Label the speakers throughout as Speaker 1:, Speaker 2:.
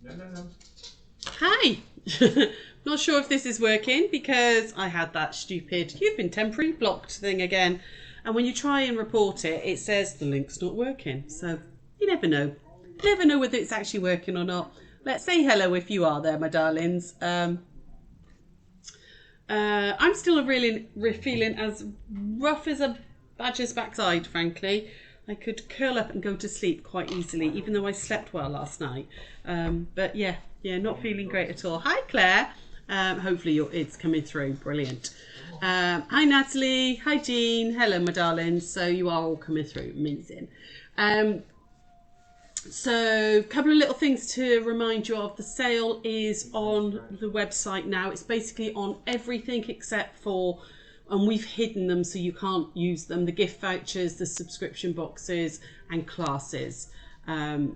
Speaker 1: No.
Speaker 2: Hi. Not sure if this is working because I had that stupid "you've been temporarily blocked" thing again. And when you try and report it, it says the link's not working. So you never know. You never know whether it's actually working or not. Let's say hello if you are there, my darlings. I'm still really feeling as rough as a badger's backside, frankly. I could curl up and go to sleep quite easily, even though I slept well last night. But yeah, not feeling great at all. Hi, Claire. Hopefully it's coming through. Brilliant. Hi, Natalie. Hi, Jean. Hello, my darlings. So you are all coming through. Amazing. So a couple of little things to remind you of. The sale is on the website now. It's basically on everything except for, and we've hidden them so you can't use them, the gift vouchers, the subscription boxes and classes. Oh,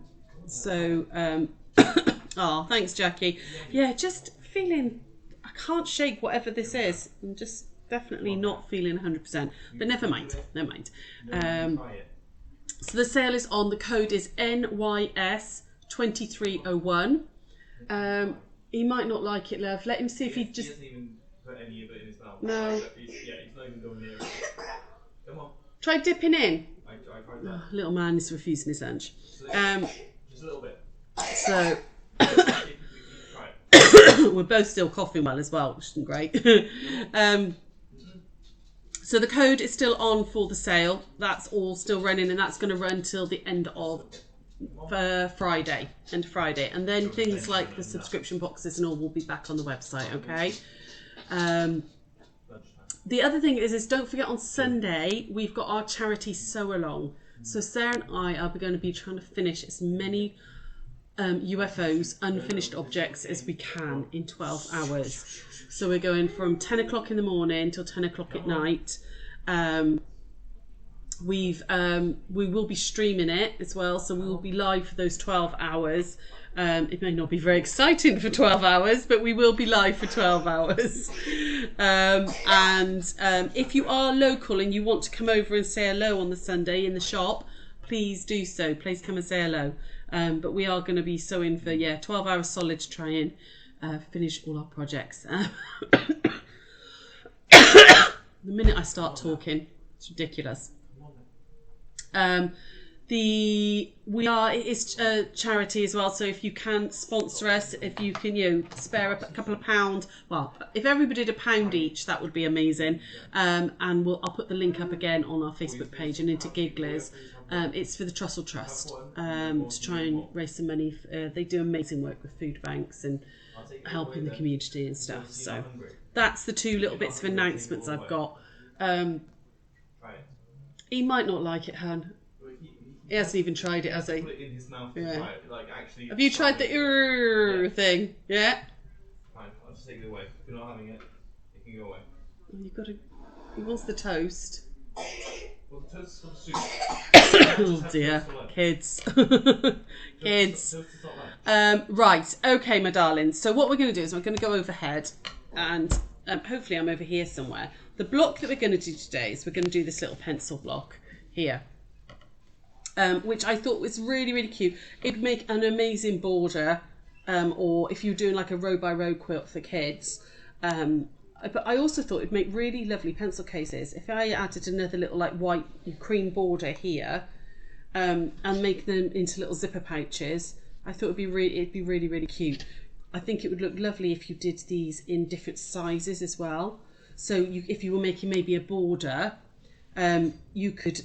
Speaker 2: thanks, Jackie. Yeah, just feeling, I can't shake whatever this is. I'm just definitely not feeling 100%, but never mind. So the sale is on. The code is NYS2301. He might not like it, love. Let him see if he just...
Speaker 1: He doesn't even put any of it in his mouth.
Speaker 2: No.
Speaker 1: He's not even going near it. Come on.
Speaker 2: Try dipping in.
Speaker 1: I tried that.
Speaker 2: Oh, little man is refusing his lunch.
Speaker 1: Just a little bit.
Speaker 2: So... We're both still coughing well as well, which isn't great. So the code is still on for the sale. That's all still running, and that's going to run till the end of Friday. And then things like the subscription boxes and all will be back on the website, okay? The other thing is don't forget on Sunday, we've got our charity sew along. So Sarah and I are going to be trying to finish as many UFOs, unfinished objects, as we can in 12 hours. So we're going from 10 o'clock in the morning till 10 o'clock at night. We will be streaming it as well, so we will be live for those 12 hours. It may not be very exciting for 12 hours, but we will be live for 12 hours. If you are local and you want to come over and say hello on the Sunday in the shop, please do so. Please come and say hello. But we are going to be sewing for 12 hours solid to try and finish all our projects. The minute I start talking, it's ridiculous. It is a charity as well, so if you can sponsor us, if you can spare a couple of pounds, well, if everybody did £1 each, that would be amazing. And I'll put the link up again on our Facebook page and into Gigglers. It's for the Trussell Trust to try and raise some money. They do amazing work with food banks and helping the community and stuff. So that's the two little bits of announcements I've got. He might not like it, Han. He hasn't even tried it, has he?
Speaker 1: Put it in his mouth.
Speaker 2: Yeah.
Speaker 1: Actually.
Speaker 2: Have you tried the thing? Yeah.
Speaker 1: Fine, I'll just take it away. If you're not having it, it can go away.
Speaker 2: He wants the toast.
Speaker 1: Well, the toast is got soup.
Speaker 2: Oh dear, kids. Kids. Right, okay, my darlings. So what we're going to do is we're going to go overhead, and hopefully I'm over here somewhere. The block that we're going to do today is we're going to do this little pencil block here, which I thought was really, really cute. It'd make an amazing border, or if you're doing like a row by row quilt for kids. But I also thought it'd make really lovely pencil cases if I added another little like white cream border here, and make them into little zipper pouches. I thought it'd be really, really cute. I think it would look lovely if you did these in different sizes as well. So if you were making maybe a border, you could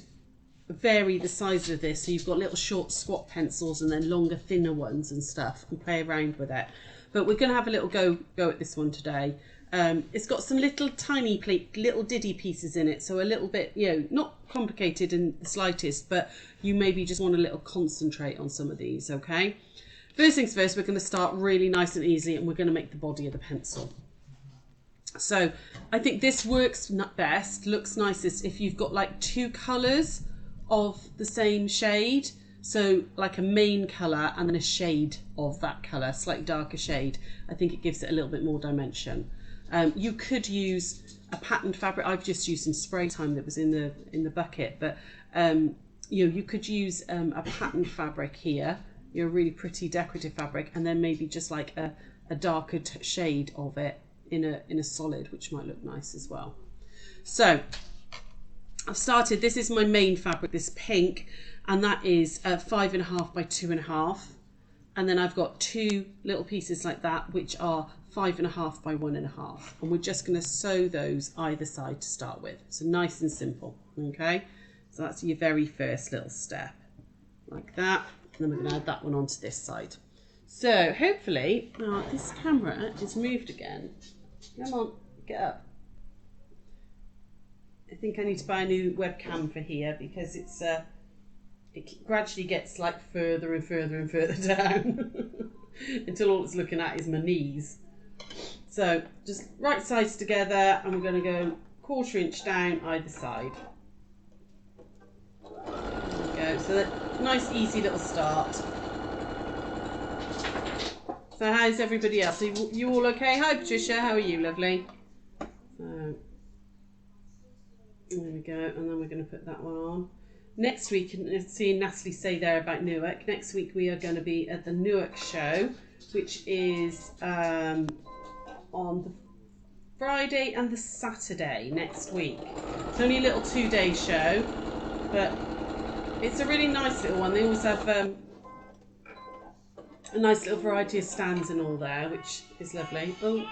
Speaker 2: vary the size of this. So you've got little short squat pencils and then longer, thinner ones and stuff, and play around with it. But we're going to have a little go at this one today. It's got some little tiny little diddy pieces in it, so a little bit, not complicated in the slightest, but you maybe just want a little concentrate on some of these, okay? First things first, we're going to start really nice and easy, and we're going to make the body of the pencil. So I think this works best, looks nicest if you've got like two colours of the same shade. So like a main colour and then a shade of that colour, slightly darker shade. I think it gives it a little bit more dimension. You could use a patterned fabric. I've just used some spray time that was in the bucket, but you could use a patterned fabric here your really pretty decorative fabric, and then maybe just like a darker shade of it in a solid, which might look nice as well. So I've started, this is my main fabric, this pink, and that is 5.5 by 2.5. And then I've got 2 little pieces like that, which are 5.5 by 1.5. And we're just going to sew those either side to start with. So nice and simple, okay? So that's your very first little step, like that. And then we're going to add that one onto this side. So hopefully, this camera is moved again. Come on, get up. I think I need to buy a new webcam for here because it's it gradually gets like further and further and further down until all it's looking at is my knees. So just right sides together, and we're going to go 1/4 inch down either side. There we go. So that nice easy little start. So how's everybody else? Are you all okay? Hi Patricia, how are you, lovely? So there we go, and then we're going to put that one on. Next week, seeing Natalie say there about Newark, next week we are going to be at the Newark show, which is on the Friday and the Saturday next week. It's only a little 2-day show, but it's a really nice little one. They always have a nice little variety of stands and all there, which is lovely. Oh,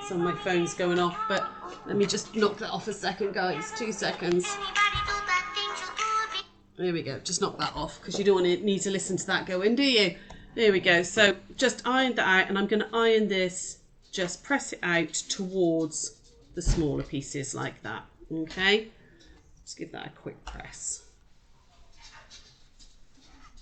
Speaker 2: some of my phone's going off, but let me just knock that off a second, guys. 2 seconds. There we go. Just knock that off because you don't need to listen to that going, do you? There we go. So just ironed that out, and I'm going to iron this, just press it out towards the smaller pieces like that. Okay? Just give that a quick press.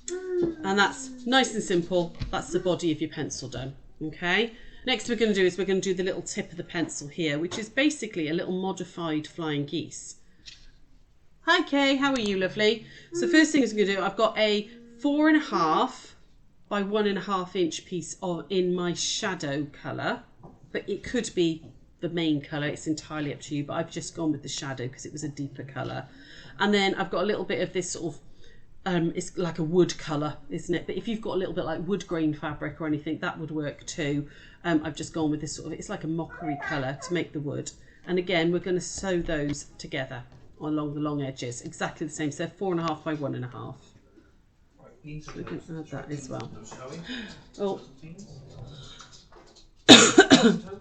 Speaker 2: And that's nice and simple. That's the body of your pencil done. Okay? Next we're going to do is we're going to do the little tip of the pencil here, which is basically a little modified flying geese. Hi Kay, how are you, lovely? So first thing I'm going to do, I've got a 4.5 by 1.5 inch piece in my shadow colour, but it could be the main colour, it's entirely up to you, but I've just gone with the shadow because it was a deeper colour. And then I've got a little bit of this sort of it's like a wood colour, isn't it? But if you've got a little bit like wood grain fabric or anything, that would work too. I've just gone with this sort of, it's like a mockery colour to make the wood. And again, we're going to sew those together along the long edges, exactly the same. So 4.5 by 1.5. We can add that as well. Oh,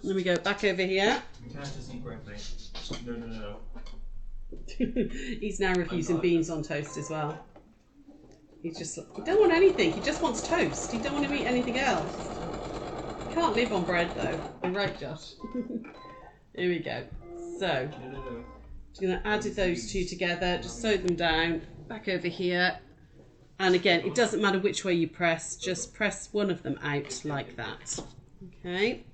Speaker 2: there we go. Back over here.
Speaker 1: You can't just eat bread, no.
Speaker 2: He's now refusing beans on toast as well. He's just, he don't want anything. He just wants toast. He don't want to eat anything else. He can't live on bread though. You're right, Josh. Here we go. So, just going to add those two together. Just sew them down. Back over here. And again, it doesn't matter which way you press. Just press one of them out like that. Okay.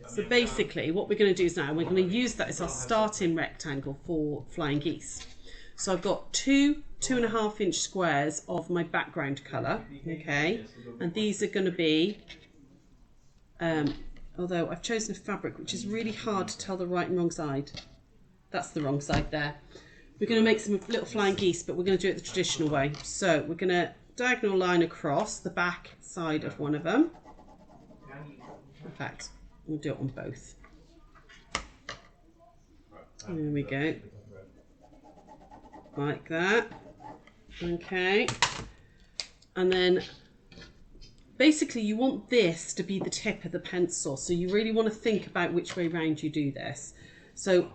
Speaker 2: So basically, what we're going to do is now we're going to use that as our starting rectangle for flying geese. So I've got 2 2.5 inch squares of my background colour, okay, and these are going to be, although I've chosen a fabric which is really hard to tell the right and wrong side. That's the wrong side there. We're going to make some little flying geese, but we're going to do it the traditional way. So we're going to diagonal line across the back side of one of them. In fact, we'll do it on both. There we go. Like that. Okay. And then basically you want this to be the tip of the pencil. So you really want to think about which way round you do this. So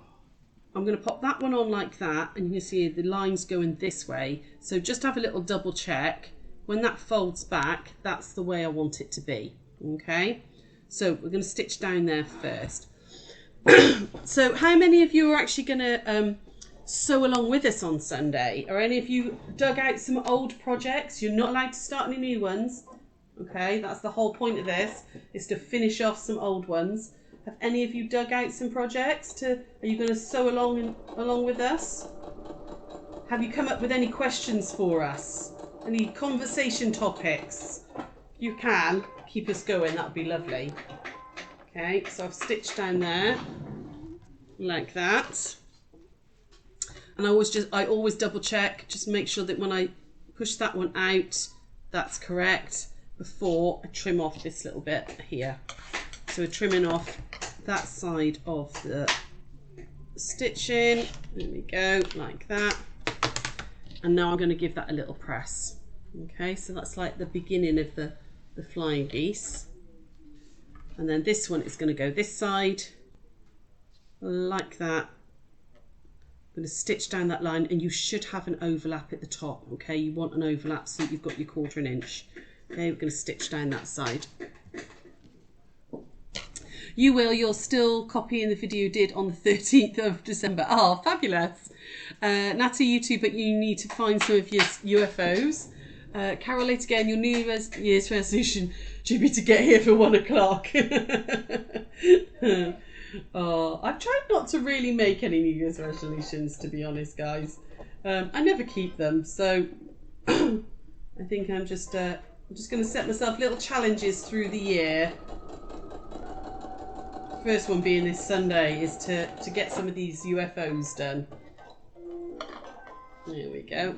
Speaker 2: I'm going to pop that one on like that, and you can see the lines going this way. So just have a little double check. When that folds back, that's the way I want it to be. Okay. So we're going to stitch down there first. So how many of you are actually going to sew along with us on Sunday? Are any of you dug out some old projects? You're not allowed to start any new ones. Okay, that's the whole point of this, is to finish off some old ones. Have any of you dug out some projects? Are you going to sew along with us? Have you come up with any questions for us? Any conversation topics? If you can, keep us going, that would be lovely. Okay, so I've stitched down there like that. And I always double check, just make sure that when I push that one out, that's correct, before I trim off this little bit here. So we're trimming off that side of the stitching, there we go, like that. And now I'm going to give that a little press. Okay, so that's like the beginning of the flying geese. And then this one is going to go this side, like that. I'm going to stitch down that line, and you should have an overlap at the top. Okay, you want an overlap so you've got your 1/4 inch. Okay, we're going to stitch down that side. You're still copying the video you did on the 13th of December. Oh, fabulous. Natty, you too, but you need to find some of your UFOs. Carol, late again, your New Year's resolution should be to get here for 1 o'clock. Oh, I've tried not to really make any New Year's resolutions, to be honest, guys. I never keep them, so I think I'm just going to set myself little challenges through the year. First one being this Sunday is to get some of these UFOs done. There we go.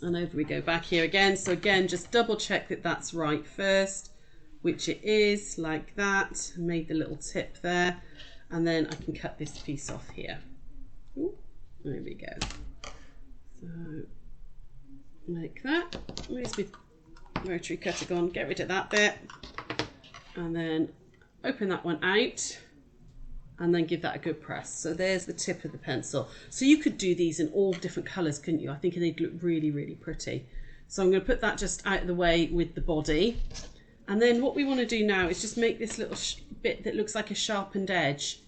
Speaker 2: And over we go back here again. So again, just double check that that's right first, which it is, like that. I made the little tip there. And then I can cut this piece off here. Ooh, there we go. So, like that. Where's my rotary cutter gone? Get rid of that bit. And then open that one out. And then give that a good press. So there's the tip of the pencil. So you could do these in all different colours, couldn't you? I think they'd look really, really pretty. So I'm going to put that just out of the way with the body. And then what we want to do now is just make this little bit that looks like a sharpened edge.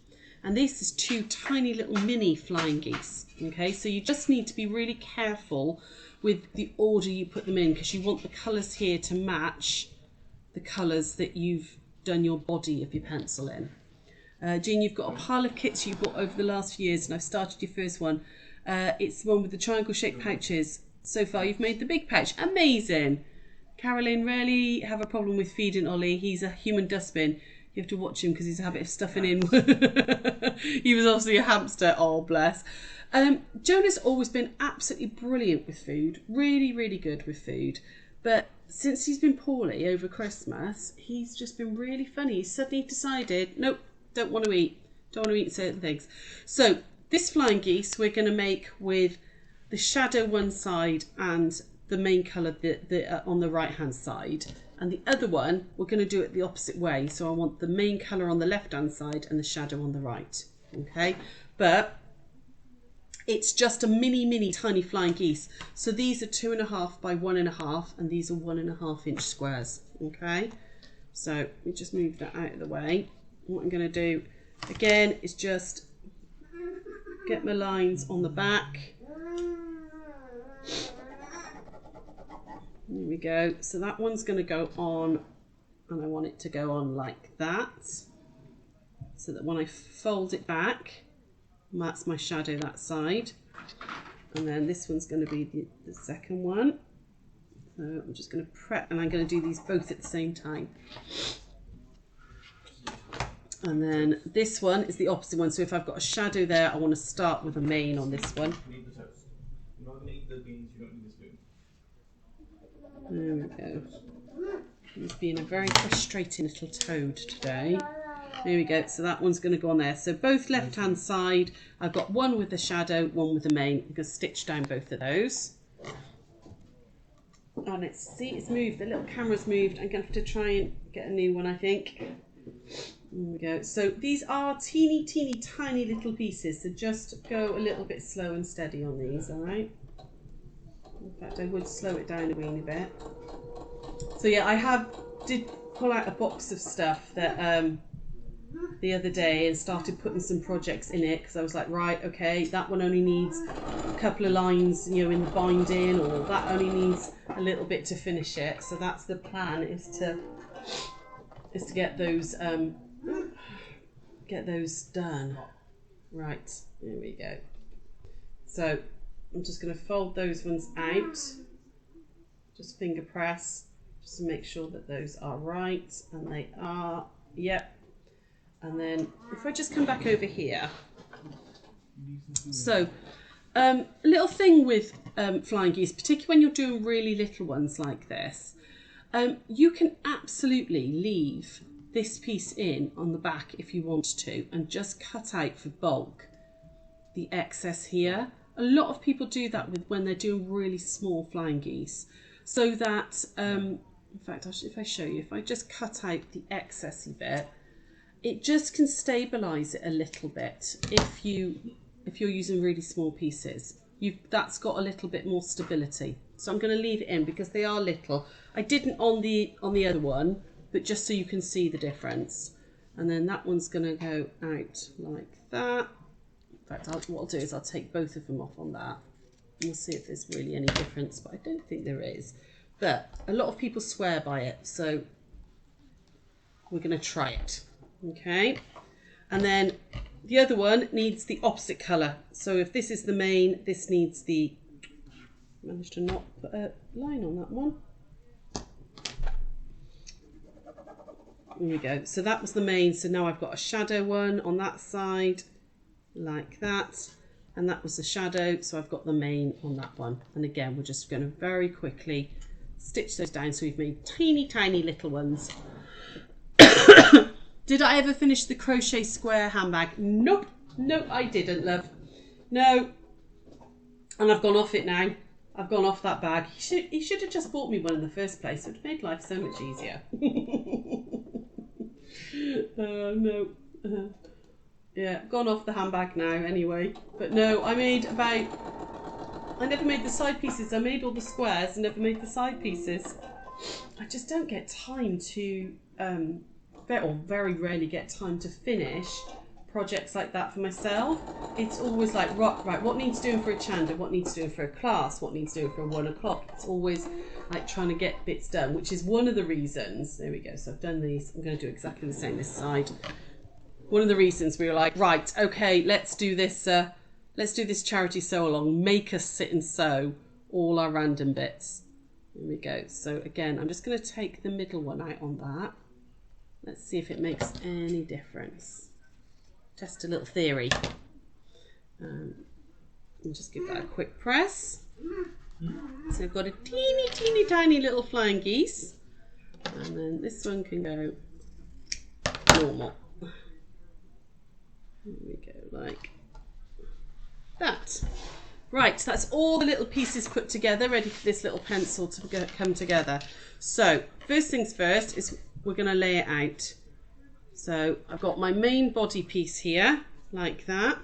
Speaker 2: And this is 2 tiny little mini flying geese. Okay, so you just need to be really careful with the order you put them in, because you want the colours here to match the colours that you've done your body of your pencil in. Jean, you've got a pile of kits you bought over the last few years, and I've started your first one. It's the one with the triangle shaped pouches. So far you've made the big pouch. Amazing. Caroline, rarely have a problem with feeding Ollie. He's a human dustbin. You have to watch him because he's a habit of stuffing in. He was obviously a hamster. Oh, bless. Jonah's always been absolutely brilliant with food. Really, really good with food. But since he's been poorly over Christmas, he's just been really funny. He suddenly decided, nope, don't want to eat. Don't want to eat certain things. So this flying geese we're going to make with the shadow one side and the main colour on the right hand side. And the other one we're going to do it the opposite way. So I want the main colour on the left hand side and the shadow on the right. Okay, but it's just a mini tiny flying geese. So these are 2.5 by 1.5, and these are 1.5 inch squares. Okay, so we just move that out of the way. What I'm going to do again is just get my lines on the back. There we go. So that one's going to go on, and I want it to go on like that, so that when I fold it back, that's my shadow that side. And then this one's going to be the second one. So I'm just going to prep, and I'm going to do these both at the same time. And then this one is the opposite one. So if I've got a shadow there, I want to start with a main on this one.
Speaker 1: You need the toast. You're not going to eat the beans, you don't need the spoon.
Speaker 2: There we go. He's being a very frustrating little toad today. There we go. So that one's going to go on there. So both left hand side, I've got one with the shadow, one with the main. I'm going to stitch down both of those. And it's moved. The little camera's moved. I'm going to have to try and get a new one, I think. There we go. So these are teeny tiny little pieces. So just go a little bit slow and steady on these, all right? In fact, I would slow it down a weeny bit. So yeah, I did pull out a box of stuff that the other day and started putting some projects in it, because I was like, right, okay, that one only needs a couple of lines, you know, in the binding, or that only needs a little bit to finish it. So that's the plan, is to get those done. Right, there we go. So I'm just going to fold those ones out, just finger press, just to make sure that those are right, and they are, yep. And then if I just come back over here, so Little thing with flying geese, particularly when you're doing really little ones like this, you can absolutely leave this piece in on the back if you want to, and just cut out for bulk the excess here. A lot of people do that with when they're doing really small flying geese, so that in fact, if I show you, if I just cut out the excessy bit, it just can stabilize it a little bit. If you're using really small pieces, that's got a little bit more stability. So I'm going to leave it in because they are little. I didn't on the other one, but just so you can see the difference. And then that one's going to go out like that. In fact, what I'll do is I'll take both of them off on that. And we'll see if there's really any difference, but I don't think there is. But a lot of people swear by it, so we're going to try it. Okay. And then the other one needs the opposite colour. So if this is the main, this needs the... Managed to not put a line on that one. There we go. So that was the main. So now I've got a shadow one on that side, like that. And that was the shadow. So I've got the main on that one. And again, we're just going to very quickly stitch those down. So we've made teeny tiny little ones. Did I ever finish the crochet square handbag? Nope. Nope, I didn't, love. No. And I've gone off it now. I've gone off that bag. He should have just bought me one in the first place. It would have made life so much easier. No. Yeah, gone off the handbag now anyway. But no, I never made the side pieces. I made all the squares and never made the side pieces. I just don't get time to... very rarely get time to finish projects like that for myself. It's always like, right, what needs doing for a chanda, what needs doing for a class, what needs doing for 1 o'clock. It's always like trying to get bits done, which is one of the reasons. There we go. So I've done these. I'm going to do exactly the same this side. One of the reasons we were like, right, okay, let's do this charity sew along. Make us sit and sew all our random bits. There we go. So again, I'm just going to take the middle one out on that. Let's see if it makes any difference. Test a little theory. And just give that a quick press. So I've got a teeny tiny little flying geese. And then this one can go normal. There we go, like that. Right, that's all the little pieces put together, ready for this little pencil to come together. So first things first is we're going to lay it out. So I've got my main body piece here, like that.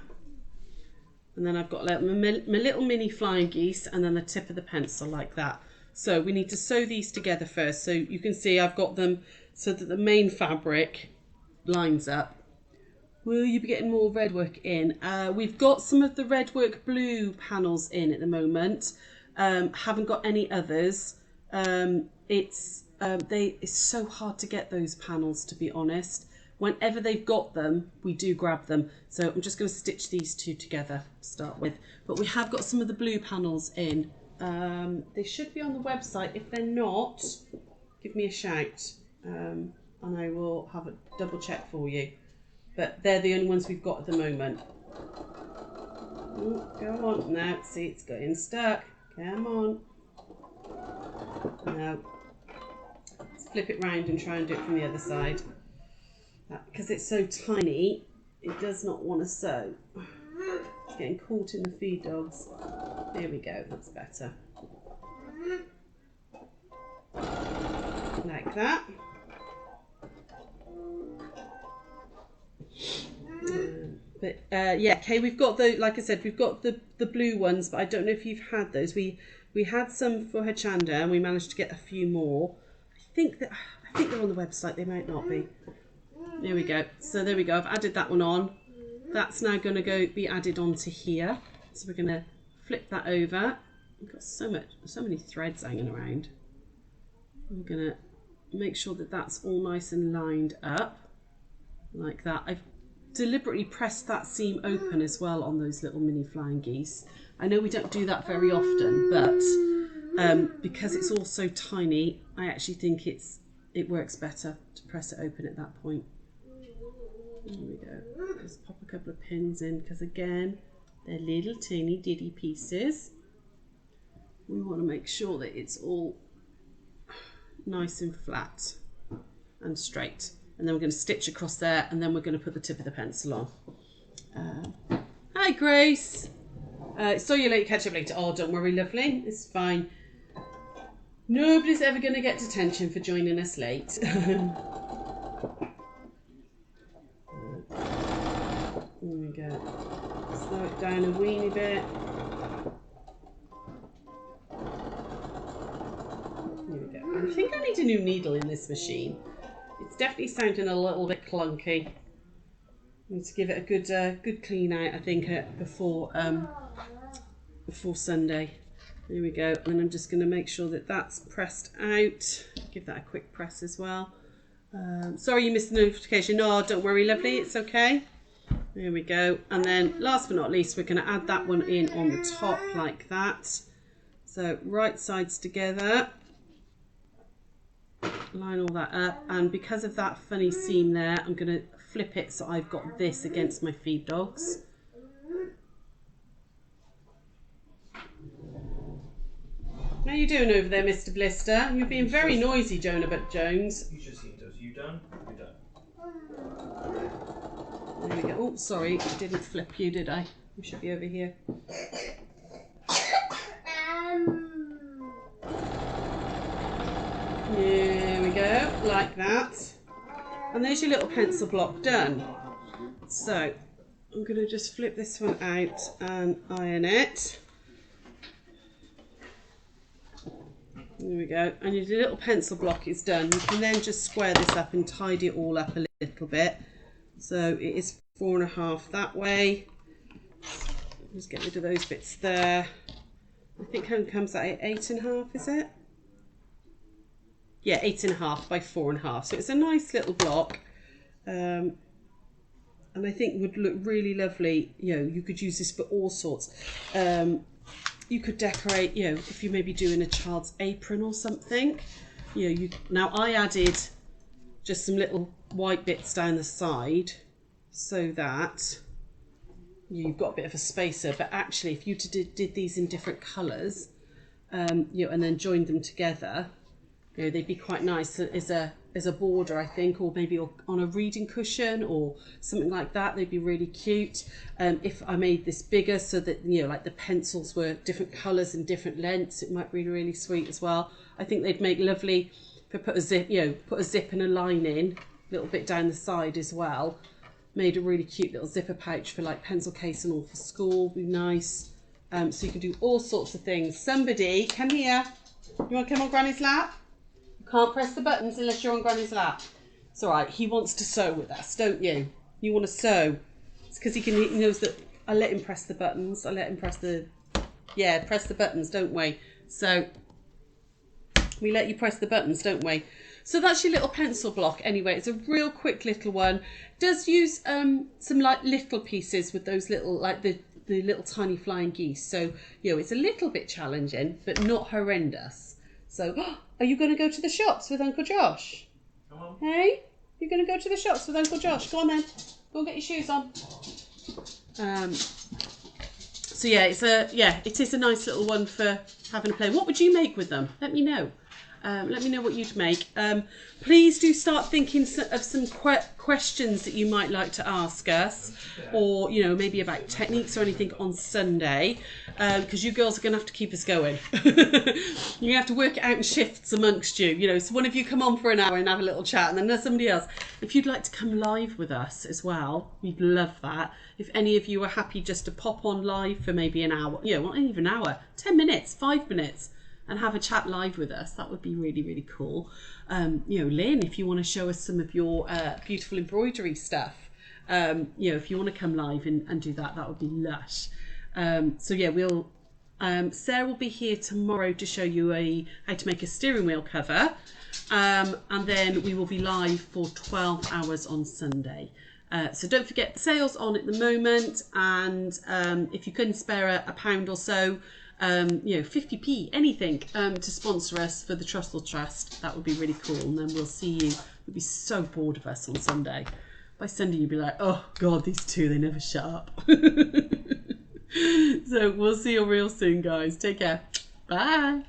Speaker 2: And then I've got my little mini flying geese and then the tip of the pencil like that. So we need to sew these together first. So you can see I've got them so that the main fabric lines up. Will you be getting more red work in? We've got some of the red work blue panels in at the moment. Haven't got any others. It's so hard to get those panels, to be honest. Whenever they've got them, we do grab them. So I'm just going to stitch these two together to start with. But we have got some of the blue panels in. They should be on the website. If they're not, give me a shout and I will have a double check for you. But they're the only ones we've got at the moment. Ooh, go on now. See, it's getting stuck. Come on. Now, let's flip it round and try and do it from the other side. Because it's so tiny, it does not want to sew. It's getting caught in the feed dogs. There we go, that's better. Like that. Yeah, okay, we've got the, like I said, we've got the blue ones, but I don't know if you've had those. We had some for her chanda and we managed to get a few more. I think they're on the website, they might not be. There we go. So there we go. I've added that one on. That's now going to be added onto here. So we're going to flip that over. We've got so many threads hanging around. I'm going to make sure that that's all nice and lined up like that. I've deliberately pressed that seam open as well on those little mini flying geese. I know we don't do that very often, but because it's all so tiny, I actually think it works better to press it open at that point. There we go. Just pop a couple of pins in because again, They're little teeny diddy pieces. We want to make sure that it's all nice and flat and straight. And then we're going to stitch across there, and then we're going to put the tip of the pencil on. Hi, Grace. Saw you late, catch up later. Oh, don't worry, lovely. It's fine. Nobody's ever going to get detention for joining us late. There we go. Slow it down a weeny bit. There we go. I think I need a new needle in this machine. It's definitely sounding a little bit clunky. I need to give it a good clean out, I think, before Sunday. There we go. And I'm just going to make sure that that's pressed out. Give that a quick press as well. Sorry you missed the notification. No, don't worry, lovely. It's okay. There we go. And then last but not least, we're going to add that one in on the top like that. So right sides together. Line all that up. And because of that funny seam there, I'm going to flip it so I've got this against my feed dogs. How you doing over there, Mr. Blister? You're being very noisy, Jonah Jones.
Speaker 1: You should see those. You done? You're done.
Speaker 2: There we go. Oh, sorry, I didn't flip you, did I? You should be over here. There we go, like that. And there's your little pencil block done. So I'm going to just flip this one out and iron it. There we go. And your little pencil block is done. You can then just square this up and tidy it all up a little bit. So it is 4.5 that way. Just get rid of those bits there. I think it comes at 8.5, is it? Yeah, 8.5 by 4.5. So it's a nice little block. And I think would look really lovely. You know, you could use this for all sorts. You could decorate, you know, if you're maybe doing a child's apron or something. You know, now I added just some little white bits down the side so that you've got a bit of a spacer. But actually, if you did these in different colours, you know, and then joined them together, you know, they'd be quite nice as a border, I think, or maybe on a reading cushion or something like that. They'd be really cute. If I made this bigger so that, you know, like the pencils were different colours and different lengths, it might be really sweet as well. I think they'd make lovely. If I put a zip, you know, put a zip and a line in, a little bit down the side as well. Made a really cute little zipper pouch for like pencil case and all for school. Be nice. So you can do all sorts of things. Somebody, come here. You want to come on Granny's lap? Can't press the buttons unless you're on Granny's lap. It's all right. He wants to sew with us, don't you? You want to sew. It's because he knows that I let him press the buttons. I let him press the buttons, don't we? So we let you press the buttons, don't we? So that's your little pencil block. Anyway, it's a real quick little one. Does use some like little pieces with those little like the little tiny flying geese. So you know it's a little bit challenging, but not horrendous. So. Are you going to go to the shops with Uncle Josh?
Speaker 1: Come on.
Speaker 2: Hey? You're going to go to the shops with Uncle Josh? Go on then. Go and get your shoes on. So yeah, it is a nice little one for having a play. What would you make with them? Let me know. Let me know what you'd make. Please do start thinking of some questions that you might like to ask us, or you know maybe about techniques or anything on Sunday, because you girls are going to have to keep us going. You're going to have to work it out in shifts amongst you. You know, so one of you come on for an hour and have a little chat, and then there's somebody else. If you'd like to come live with us as well, we'd love that. If any of you are happy just to pop on live for maybe an hour, you know, not even an hour, 10 minutes, 5 minutes. And have a chat live with us. That would be really, really cool. You know, Lynn, if you want to show us some of your beautiful embroidery stuff, you know, if you want to come live and do that, that would be lush. So yeah, Sarah will be here tomorrow to show you how to make a steering wheel cover. And then we will be live for 12 hours on Sunday. So don't forget, the sale's on at the moment. And if you couldn't spare a pound or so, you know, 50p, anything, to sponsor us for the Trussell Trust. That would be really cool. And then we'll see you. You'll be so bored of us on Sunday. By Sunday, you'll be like, oh, God, these two, they never shut up. So we'll see you real soon, guys. Take care. Bye.